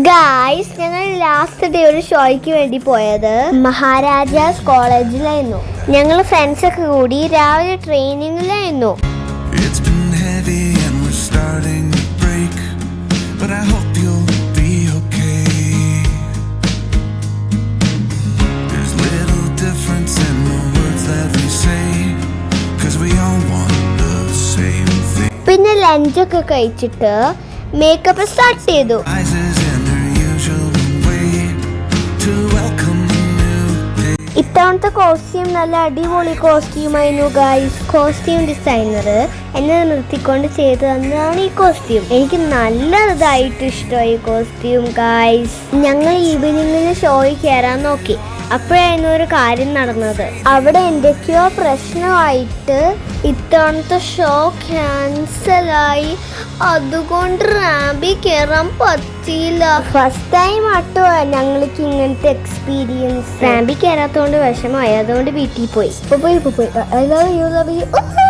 Guys, ഞങ്ങൾ last day ഒരു ഷോയ്ക്ക് വേണ്ടി പോയത് മഹാരാജാസ് കോളേജിലായിരുന്നു. ഞങ്ങൾ ഫ്രണ്ട്സൊക്കെ കൂടി രാവിലെ ട്രെയിനിങ്ങിലായിരുന്നു. പിന്നെ ലഞ്ചൊക്കെ കഴിച്ചിട്ട് മേക്കപ്പ് സ്റ്റാർട്ട് ചെയ്തു. ഇത്തവണത്തെ കോസ്റ്റ്യൂം നല്ല അടിപൊളി കോസ്റ്റ്യൂമായിരുന്നു ഗായ്സ്. കോസ്റ്റ്യൂം ഡിസൈനർ എന്നെ നിർത്തിക്കൊണ്ട് ചെയ്തു തന്നതാണ് ഈ കോസ്റ്റ്യൂം. എനിക്ക് നല്ലതായിട്ട് ഇഷ്ടമായി കോസ്റ്റ്യൂം ഗായ്സ്. ഞങ്ങൾ ഈവനിങ്ങിന് ഷോയിൽ കയറാൻ നോക്കി. അപ്പോഴായിരുന്നു ഒരു കാര്യം നടന്നത്. അവിടെ എന്തൊക്കെയോ പ്രശ്നമായിട്ട് ഇത്തവണത്തെ ഷോ ക്യാൻസലായി. അതുകൊണ്ട് റാമ്പി കയറാൻ പറ്റിയില്ല. ഫസ്റ്റ് ടൈം ആട്ടോ ഞങ്ങൾക്ക് ഇങ്ങനത്തെ എക്സ്പീരിയൻസ്. റാമ്പി കയറാത്തതുകൊണ്ട് വിഷമമായി. അതുകൊണ്ട് വീട്ടിൽ പോയി. I love you.